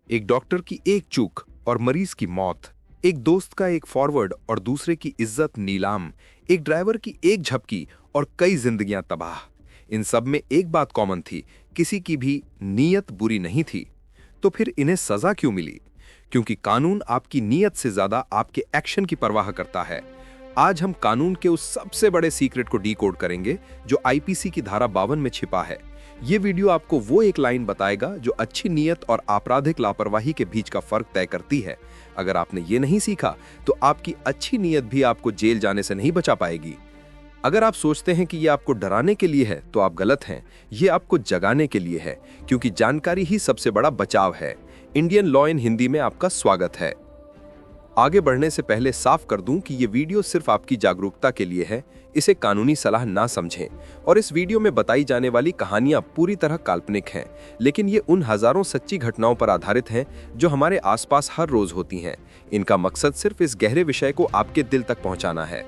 एक डॉक्टर की एक चूक और मरीज की मौत, एक दोस्त का एक फॉरवर्ड और दूसरे की इज्जत नीलाम, एक ड्राइवर की एक झपकी और कई जिंदगियां तबाह। इन सब में एक बात कॉमन थी, किसी की भी नीयत बुरी नहीं थी। तो फिर इन्हें सजा क्यों मिली? क्योंकि कानून आपकी नीयत से ज्यादा आपके एक्शन की परवाह करता है। आज हम कानून के उस सबसे बड़े सीक्रेट को डीकोड करेंगे जो आईपीसी की धारा 52 में छिपा है। ये वीडियो आपको वो एक लाइन बताएगा जो अच्छी नीयत और आपराधिक लापरवाही के बीच का फर्क तय करती है। अगर आपने ये नहीं सीखा तो आपकी अच्छी नीयत भी आपको जेल जाने से नहीं बचा पाएगी। अगर आप सोचते हैं कि ये आपको डराने के लिए है तो आप गलत हैं। ये आपको जगाने के लिए है, क्योंकि जानकारी ही सबसे बड़ा बचाव है। इंडियन लॉ इन हिंदी में आपका स्वागत है। आगे बढ़ने से पहले साफ कर दूं कि ये वीडियो सिर्फ आपकी जागरूकता के लिए है। इसे कानूनी सलाह ना समझें। और इस वीडियो में बताई जाने वाली कहानियां पूरी तरह काल्पनिक हैं, लेकिन ये उन हजारों सच्ची घटनाओं पर आधारित हैं जो हमारे आसपास हर रोज होती हैं। इनका मकसद सिर्फ इस गहरे विषय को आपके दिल तक पहुंचाना है।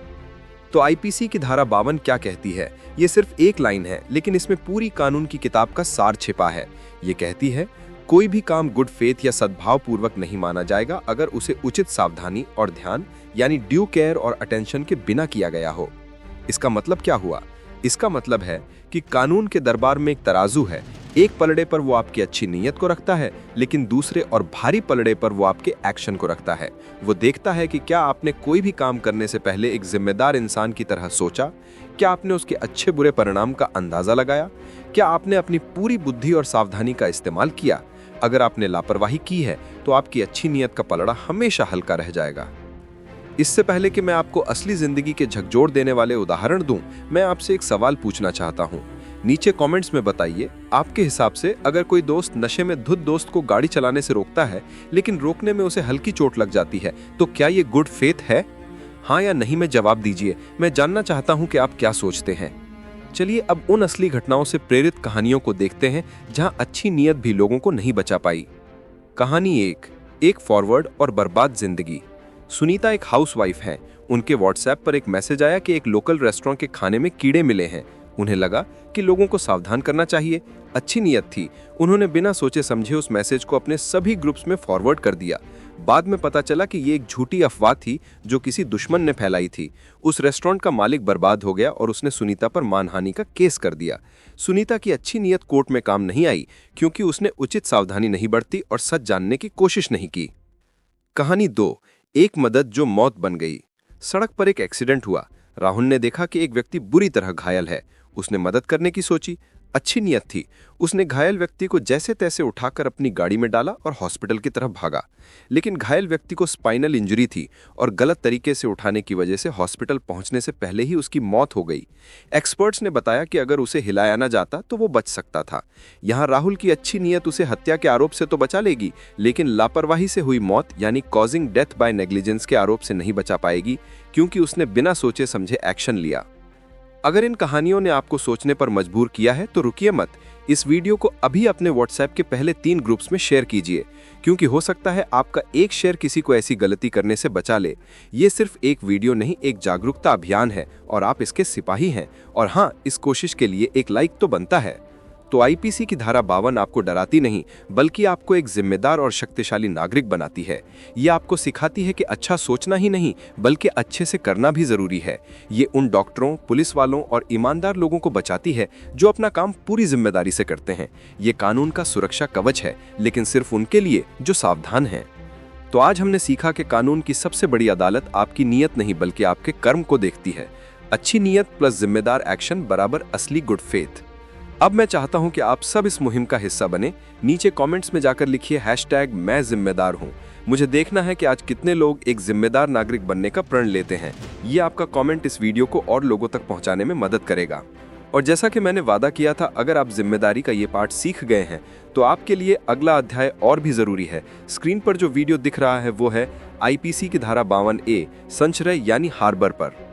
तो आईपीसी की धारा 52 क्या कहती है? ये सिर्फ एक लाइन है, लेकिन इसमें पूरी कानून की किताब का सार छिपा है। ये कहती है, कोई भी काम गुड फेथ या सद्भाव पूर्वक नहीं माना जाएगा अगर उसे उचित सावधानी और ध्यान यानी ड्यू केयर और अटेंशन के बिना किया गया हो। इसका मतलब क्या हुआ? इसका मतलब है कि कानून के दरबार में एक तराजू है। एक पलड़े पर वो आपकी अच्छी नीयत को रखता है, लेकिन दूसरे और भारी पलड़े पर वो आपके एक्शन को रखता है। वो देखता है कि क्या आपने कोई भी काम करने से पहले एक जिम्मेदार इंसान की तरह सोचा, क्या आपने उसके अच्छे बुरे परिणाम का अंदाजा लगाया, क्या आपने अपनी पूरी बुद्धि और सावधानी का इस्तेमाल किया। अगर आपने लापरवाही की है तो आपकी अच्छी नीयत का पलड़ा हमेशा हल्का रह जाएगा। इससे पहले कि मैं आपको असली जिंदगी के झकझोर देने वाले उदाहरण दूं, मैं आपसे एक सवाल पूछना चाहता हूं। नीचे कमेंट्स में बताइए, आपके हिसाब से अगर कोई दोस्त नशे में धुत दोस्त को गाड़ी चलाने से रोकता है, लेकिन रोकने में उसे हल्की चोट लग जाती है, तो क्या ये गुड फेथ है? हाँ या नहीं में जवाब दीजिए। मैं जानना चाहता हूं कि आप क्या सोचते हैं। चलिए अब उन असली घटनाओं से प्रेरित कहानियों को देखते हैं जहां अच्छी नीयत भी लोगों को नहीं बचा पाई। कहानी एक फॉरवर्ड और बर्बाद जिंदगी। सुनीता एक हाउसवाइफ हैं। उनके व्हाट्सएप पर एक मैसेज आया कि एक लोकल रेस्टोरेंट के खाने में कीड़े मिले हैं। उन्हें लगा कि लोगों को सावधान करना चाहिए। अच्छी नीयत थी। उन्होंने बिना सोचे समझे उस मैसेज को अपने सभी ग्रुप्स में फॉरवर्ड कर दिया। बाद में पता चला कि ये एक झूठी अफवाह थी जो किसी दुश्मन ने फैलाई थी। उस रेस्टोरेंट का मालिक बर्बाद हो गया और उसने सुनीता पर मानहानि का केस कर दिया। सुनीता की अच्छी नीयत कोर्ट में काम नहीं आई, क्योंकि उसने उचित सावधानी नहीं बरती और सच जानने की कोशिश नहीं की। कहानी 2, एक मदद जो मौत बन गई। सड़क पर एक एक्सीडेंट हुआ। राहुल ने देखा कि एक व्यक्ति बुरी तरह घायल है। उसने मदद करने की सोची। अच्छी नीयत थी। उसने घायल व्यक्ति को जैसे तैसे उठाकर अपनी गाड़ी में डाला और हॉस्पिटल की तरफ भागा। लेकिन घायल व्यक्ति को स्पाइनल इंजरी थी और गलत तरीके से उठाने की वजह से हॉस्पिटल पहुंचने से पहले ही उसकी मौत हो गई। एक्सपर्ट्स ने बताया कि अगर उसे हिलाया न जाता तो वो बच सकता था। यहाँ राहुल की अच्छी नीयत उसे हत्या के आरोप से तो बचा लेगी, लेकिन लापरवाही से हुई मौत यानी कॉजिंग डेथ बाय नेग्लिजेंस के आरोप से नहीं बचा पाएगी, क्योंकि उसने बिना सोचे समझे एक्शन लिया। अगर इन कहानियों ने आपको सोचने पर मजबूर किया है तो रुकिए मत। इस वीडियो को अभी अपने व्हाट्सएप के पहले 3 ग्रुप्स में शेयर कीजिए, क्योंकि हो सकता है आपका एक शेयर किसी को ऐसी गलती करने से बचा ले। ये सिर्फ एक वीडियो नहीं, एक जागरूकता अभियान है और आप इसके सिपाही हैं। और हाँ, इस कोशिश के लिए एक लाइक तो बनता है। तो आईपीसी की धारा 52 आपको डराती नहीं, बल्कि आपको एक जिम्मेदार और शक्तिशाली नागरिक बनाती है। ये आपको सिखाती है कि अच्छा सोचना ही नहीं, बल्कि अच्छे से करना भी जरूरी है। ये उन डॉक्टरों, पुलिस वालों और ईमानदार लोगों को बचाती है जो अपना काम पूरी जिम्मेदारी से करते हैं। ये कानून का सुरक्षा कवच है, लेकिन सिर्फ उनके लिए जो सावधान हैं। तो आज हमने सीखा कि कानून की सबसे बड़ी अदालत आपकी नीयत नहीं, बल्कि आपके कर्म को देखती है। अच्छी नीयत प्लस जिम्मेदार एक्शन बराबर असली गुड फेथ। अब मैं चाहता हूं कि आप सब इस मुहिम का हिस्सा बने। नीचे कमेंट्स में जाकर लिखिए #मैं जिम्मेदार हूं। मुझे देखना है कि आज कितने लोग एक जिम्मेदार नागरिक बनने का प्रण लेते हैं। ये आपका कमेंट इस वीडियो को और लोगों तक पहुंचाने में मदद करेगा। और जैसा कि मैंने वादा किया था, अगर आप जिम्मेदारी का ये पाठ सीख गए हैं तो आपके लिए अगला अध्याय और भी जरूरी है। स्क्रीन पर जो वीडियो दिख रहा है वो है आईपीसी की धारा 52A संचय यानी हार्बर पर।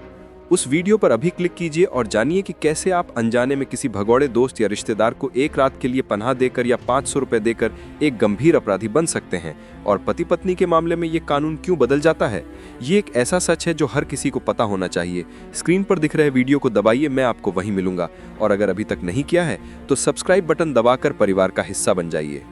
उस वीडियो पर अभी क्लिक कीजिए और जानिए कि कैसे आप अनजाने में किसी भगोड़े दोस्त या रिश्तेदार को एक रात के लिए पनाह देकर या 500 रुपए देकर एक गंभीर अपराधी बन सकते हैं। और पति पत्नी के मामले में ये कानून क्यों बदल जाता है, ये एक ऐसा सच है जो हर किसी को पता होना चाहिए। स्क्रीन पर दिख रहे वीडियो को दबाइए, मैं आपको वहीं मिलूंगा। और अगर अभी तक नहीं किया है तो सब्सक्राइब बटन दबाकर परिवार का हिस्सा बन जाइए।